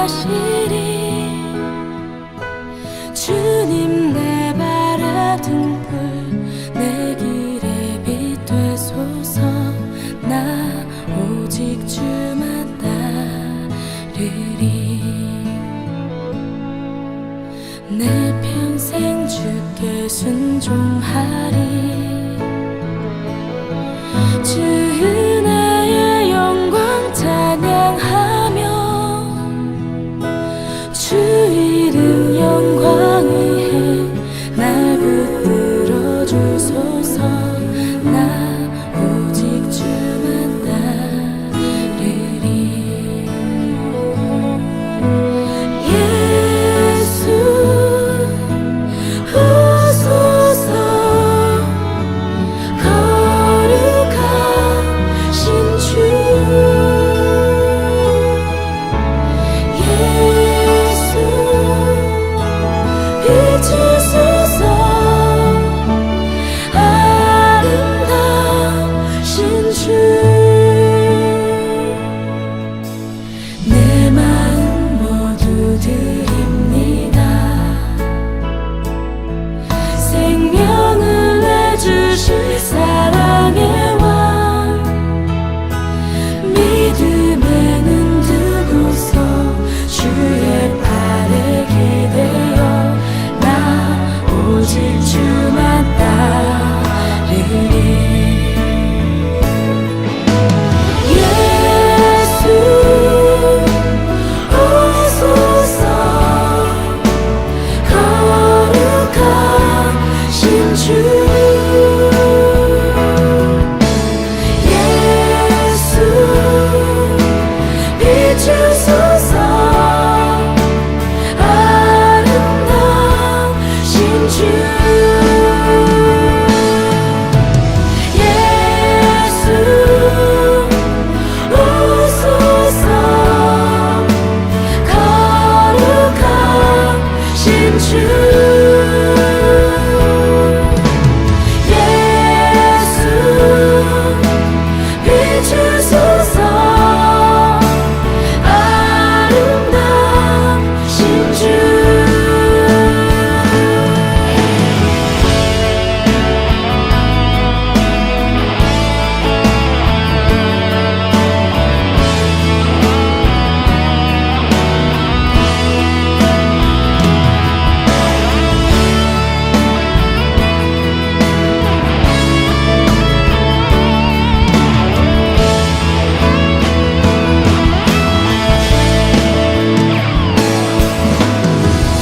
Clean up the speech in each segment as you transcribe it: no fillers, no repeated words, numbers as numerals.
하시리. 주님 내 발의 등불 내 길에 빛 되소서. 나 오직 주만 따르리. 내 평생 주께 순종하리. 주 은혜의 영광 찬양하며 주 이름 영광 위해 날 붙들어 주소서. 나 오직 주만 따르리. 예수 오소서. 거룩하신 주 예수 비추소서. 아름다우신 주 내 마음 모두 드립니다. 생명을 내주실 사랑의 왕 믿음의 눈 뜨고서 주의 팔에 기대어 나 오직 주만 따르리. 예수 오소서. 거룩하신 주 예수 비추소서. 아름다우신 주 예수 오소서. 거룩하신 주 예수 비추소서. 아름다우신 주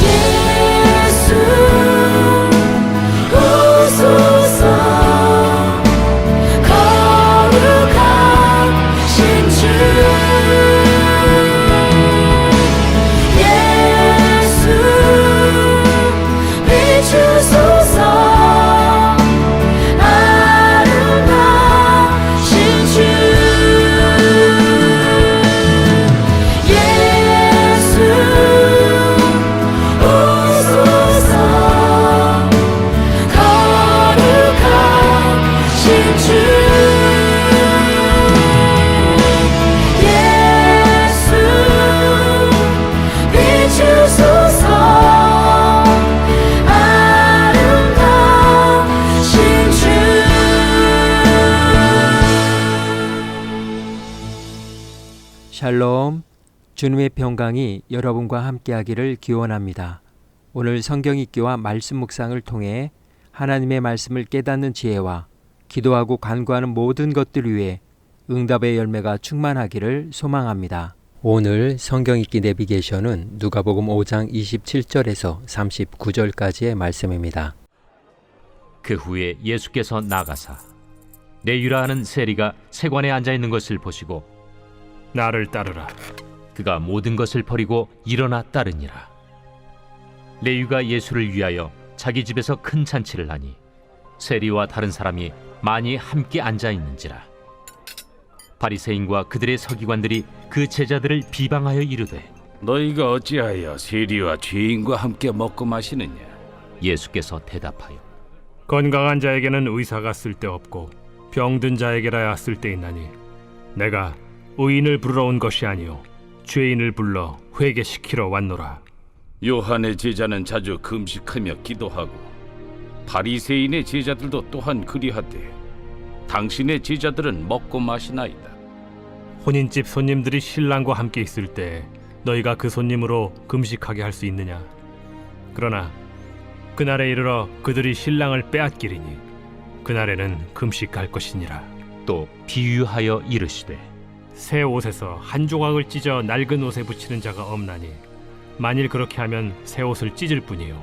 예수 오소서. 거룩하신 주 예수 비추소서. 아름다우신 주 예수 오소서. 거룩하신 주 예수 비추소서. 아름다우신 주 샬롬, 주님의 평강이 여러분과 함께하기를 기원합니다. 오늘 성경 읽기와 말씀 묵상을 통해 하나님의 말씀을 깨닫는 지혜와 기도하고 간구하는 모든 것들 위해 응답의 열매가 충만하기를 소망합니다. 오늘 성경 읽기 내비게이션은 누가복음 5장 27절에서 39절까지의 말씀입니다. 그 후에 예수께서 나가사 내유라 하는 세리가 세관에 앉아 있는 것을 보시고 나를 따르라. 그가 모든 것을 버리고 일어나 따르니라. 레위가 예수를 위하여 자기 집에서 큰 잔치를 하니 세리와 다른 사람이 많이 함께 앉아 있는지라. 바리새인과 그들의 서기관들이 그 제자들을 비방하여 이르되 너희가 어찌하여 세리와 죄인과 함께 먹고 마시느냐? 예수께서 대답하여 건강한 자에게는 의사가 쓸데없고 병든 자에게라야 쓸데있나니 내가 의인을 부르러 온 것이 아니요 죄인을 불러 회개시키러 왔노라. 요한의 제자는 자주 금식하며 기도하고 바리새인의 제자들도 또한 그리하되 당신의 제자들은 먹고 마시나이다. 혼인집 손님들이 신랑과 함께 있을 때 너희가 그 손님으로 금식하게 할 수 있느냐? 그러나 그날에 이르러 그들이 신랑을 빼앗기리니 그날에는 금식할 것이니라. 또 비유하여 이르시되 새 옷에서 한 조각을 찢어 낡은 옷에 붙이는 자가 없나니 만일 그렇게 하면 새 옷을 찢을 뿐이요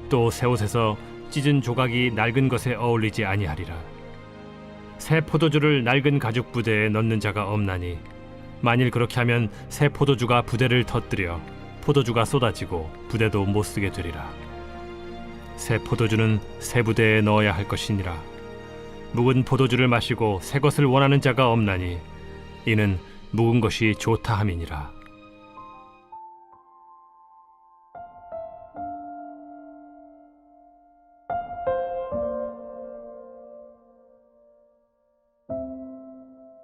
또 새 옷에서 찢은 조각이 낡은 것에 어울리지 아니하리라. 새 포도주를 낡은 가죽 부대에 넣는 자가 없나니 만일 그렇게 하면 새 포도주가 부대를 터뜨려 포도주가 쏟아지고 부대도 못 쓰게 되리라. 새 포도주는 새 부대에 넣어야 할 것이니라. 묵은 포도주를 마시고 새 것을 원하는 자가 없나니 이는 묵은 것이 좋다 함이니라.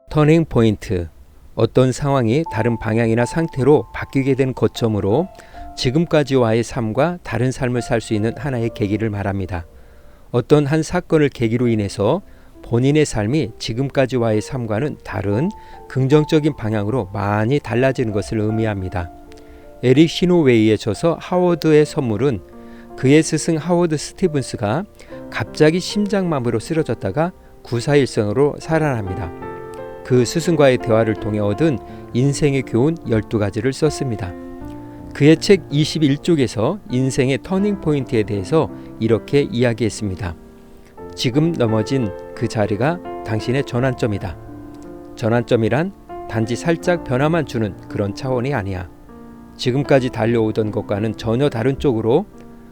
터닝 포인트, 어떤 상황이 다른 방향이나 상태로 바뀌게 된 거점으로 지금까지와의 삶과 다른 삶을 살 수 있는 하나의 계기를 말합니다. 어떤 한 사건을 계기로 인해서 본인의 삶이 지금까지와의 삶과는 다른 긍정적인 방향으로 많이 달라지는 것을 의미합니다. 에릭 시노웨이의 저서 하워드의 선물은 그의 스승 하워드 스티븐스가 갑자기 심장마비로 쓰러졌다가 구사일생으로 살아납니다. 그 스승과의 대화를 통해 얻은 인생의 교훈 12가지를 썼습니다. 그의 책 21쪽에서 인생의 터닝 포인트에 대해서 이렇게 이야기했습니다. 지금 넘어진 그 자리가 당신의 전환점이다. 전환점이란 단지 살짝 변화만 주는 그런 차원이 아니야. 지금까지 달려오던 것과는 전혀 다른 쪽으로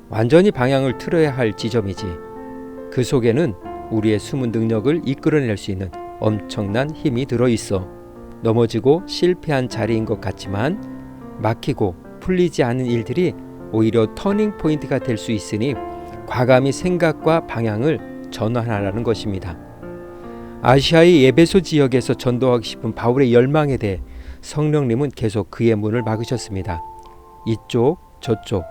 완전히 방향을 틀어야 할 지점이지. 그 속에는 우리의 숨은 능력을 이끌어낼 수 있는 엄청난 힘이 들어있어. 넘어지고 실패한 자리인 것 같지만 막히고 풀리지 않은 일들이 오히려 터닝 포인트가 될 수 있으니 과감히 생각과 방향을 전환하라는 것입니다. 아시아의 에베소 지역에서 전도하고 싶은 바울의 열망에 대해 성령님은 계속 그의 문을 막으셨습니다. 이쪽 저쪽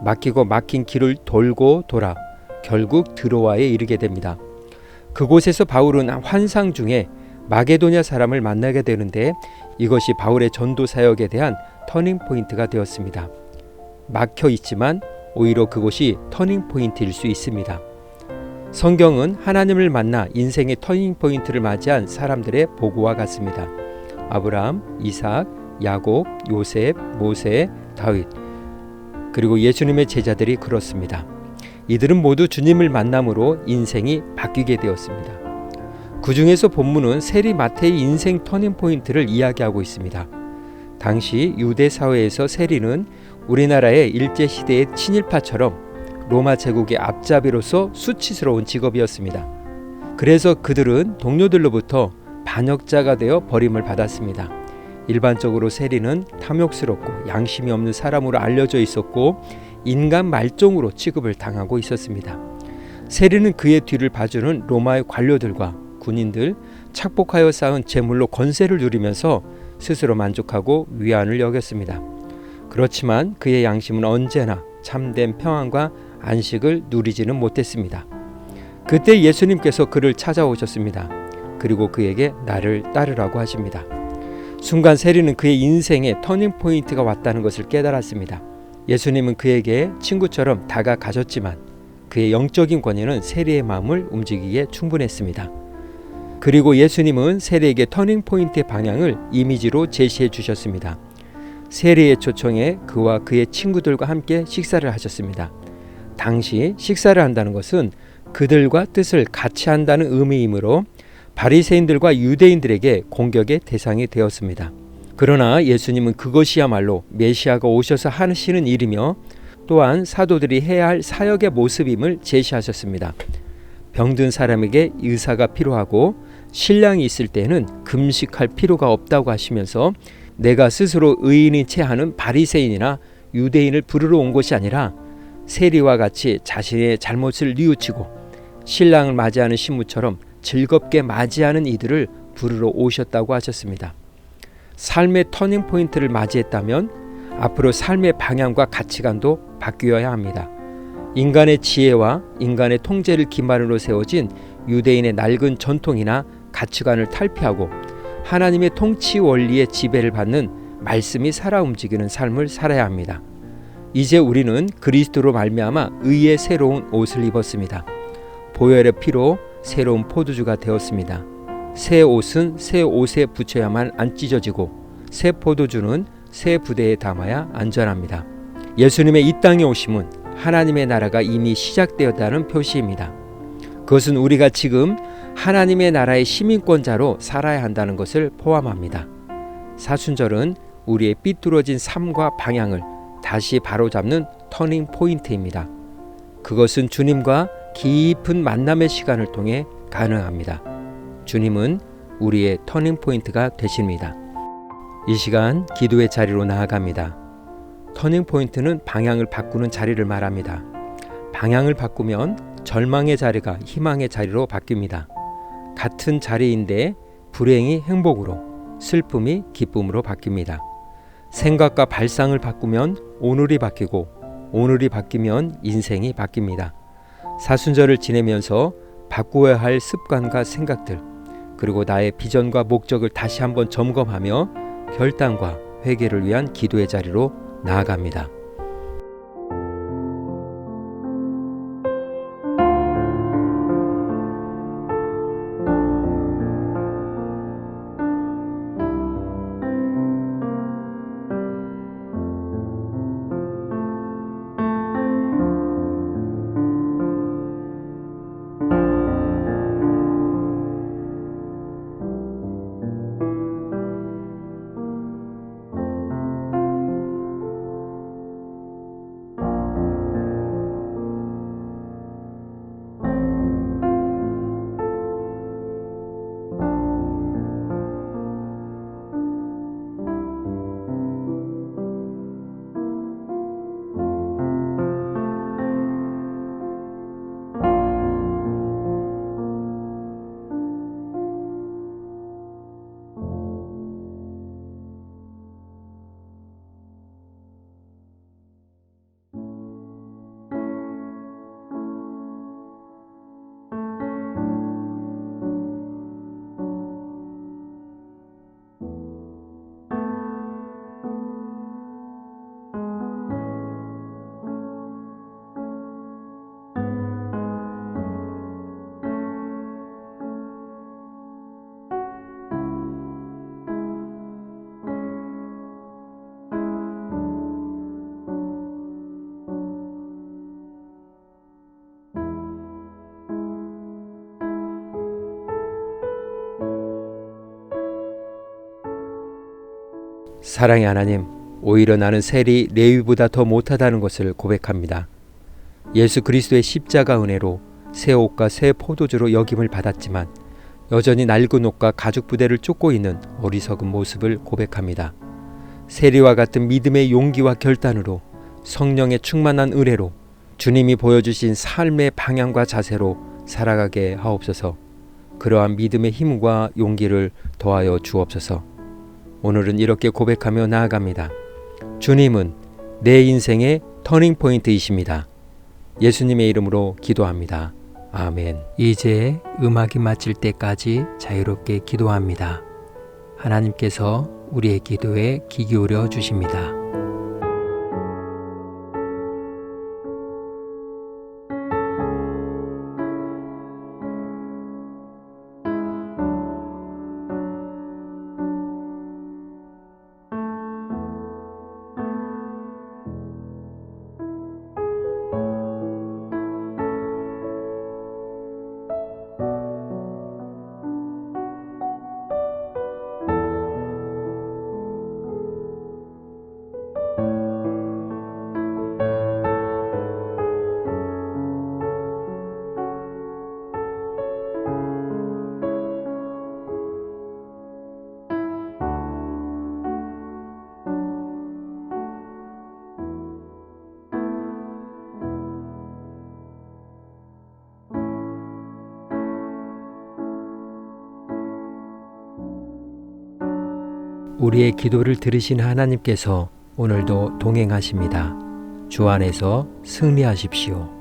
막히고 막힌 길을 돌고 돌아 결국 드로아에 이르게 됩니다. 그곳에서 바울은 환상 중에 마게도냐 사람을 만나게 되는데 이것이 바울의 전도 사역에 대한 터닝 포인트가 되었습니다. 막혀 있지만 오히려 그곳이 터닝 포인트일 수 있습니다. 성경은 하나님을 만나 인생의 터닝 포인트를 맞이한 사람들의 보고와 같습니다. 아브라함, 이삭, 야곱, 요셉, 모세, 다윗, 그리고 예수님의 제자들이 그렇습니다. 이들은 모두 주님을 만남으로 인생이 바뀌게 되었습니다. 그 중에서 본문은 세리 마태의 인생 터닝 포인트를 이야기하고 있습니다. 당시 유대 사회에서 세리는 우리나라의 일제시대의 친일파처럼 로마 제국의 앞잡이로서 수치스러운 직업이었습니다. 그래서 그들은 동료들로부터 반역자가 되어 버림을 받았습니다. 일반적으로 세리는 탐욕스럽고 양심이 없는 사람으로 알려져 있었고 인간 말종으로 취급을 당하고 있었습니다. 세리는 그의 뒤를 봐주는 로마의 관료들과 군인들, 착복하여 쌓은 재물로 권세를 누리면서 스스로 만족하고 위안을 여겼습니다. 그렇지만 그의 양심은 언제나 참된 평안과 안식을 누리지는 못했습니다. 그때 예수님께서 그를 찾아오셨습니다. 그리고 그에게 나를 따르라고 하십니다. 순간 세리는 그의 인생의 터닝 포인트가 왔다는 것을 깨달았습니다. 예수님은 그에게 친구처럼 다가가셨지만 그의 영적인 권위는 세리의 마음을 움직이기에 충분했습니다. 그리고 예수님은 세리에게 터닝 포인트의 방향을 이미지로 제시해 주셨습니다. 세리의 초청에 그와 그의 친구들과 함께 식사를 하셨습니다. 당시 식사를 한다는 것은 그들과 뜻을 같이 한다는 의미이므로 바리새인들과 유대인들에게 공격의 대상이 되었습니다. 그러나 예수님은 그것이야말로 메시아가 오셔서 하시는 일이며 또한 사도들이 해야 할 사역의 모습임을 제시하셨습니다. 병든 사람에게 의사가 필요하고 신랑이 있을 때는 금식할 필요가 없다고 하시면서 내가 스스로 의인인 채 하는 바리새인이나 유대인을 부르러 온 것이 아니라 세리와 같이 자신의 잘못을 뉘우치고 신랑을 맞이하는 신부처럼 즐겁게 맞이하는 이들을 부르러 오셨다고 하셨습니다. 삶의 터닝 포인트를 맞이했다면 앞으로 삶의 방향과 가치관도 바뀌어야 합니다. 인간의 지혜와 인간의 통제를 기반으로 세워진 유대인의 낡은 전통이나 가치관을 탈피하고 하나님의 통치 원리의 지배를 받는 말씀이 살아 움직이는 삶을 살아야 합니다. 이제 우리는 그리스도로 말미암아 의의 새로운 옷을 입었습니다. 보혈의 피로 새로운 포도주가 되었습니다. 새 옷은 새 옷에 붙여야만 안 찢어지고 새 포도주는 새 부대에 담아야 안전합니다. 예수님의 이 땅에 오심은 하나님의 나라가 이미 시작되었다는 표시입니다. 그것은 우리가 지금 하나님의 나라의 시민권자로 살아야 한다는 것을 포함합니다. 사순절은 우리의 삐뚤어진 삶과 방향을 다시 바로잡는 터닝 포인트입니다. 그것은 주님과 깊은 만남의 시간을 통해 가능합니다. 주님은 우리의 터닝 포인트가 되십니다. 이 시간 기도의 자리로 나아갑니다. 터닝 포인트는 방향을 바꾸는 자리를 말합니다. 방향을 바꾸면 절망의 자리가 희망의 자리로 바뀝니다. 같은 자리인데 불행이 행복으로, 슬픔이 기쁨으로 바뀝니다. 생각과 발상을 바꾸면 오늘이 바뀌고 오늘이 바뀌면 인생이 바뀝니다. 사순절을 지내면서 바꾸어야 할 습관과 생각들, 그리고 나의 비전과 목적을 다시 한번 점검하며 결단과 회개를 위한 기도의 자리로 나아갑니다. 사랑의 하나님, 오히려 나는 셀이 레위보다 더 못하다는 것을 고백합니다. 예수 그리스도의 십자가 은혜로 새 옷과 새 포도주로 역임을 받았지만 여전히 낡은 옷과 가죽 부대를 쫓고 있는 어리석은 모습을 고백합니다. 세리와 같은 믿음의 용기와 결단으로 성령의 충만한 은혜로 주님이 보여주신 삶의 방향과 자세로 살아가게 하옵소서. 그러한 믿음의 힘과 용기를 더하여 주옵소서. 오늘은 이렇게 고백하며 나아갑니다. 주님은 내 인생의 터닝포인트이십니다. 예수님의 이름으로 기도합니다. 아멘. 이제 음악이 마칠 때까지 자유롭게 기도합니다. 하나님께서 우리의 기도에 귀 기울여 주십니다. 우리의 기도를 들으신 하나님께서 오늘도 동행하십니다. 주 안에서 승리하십시오.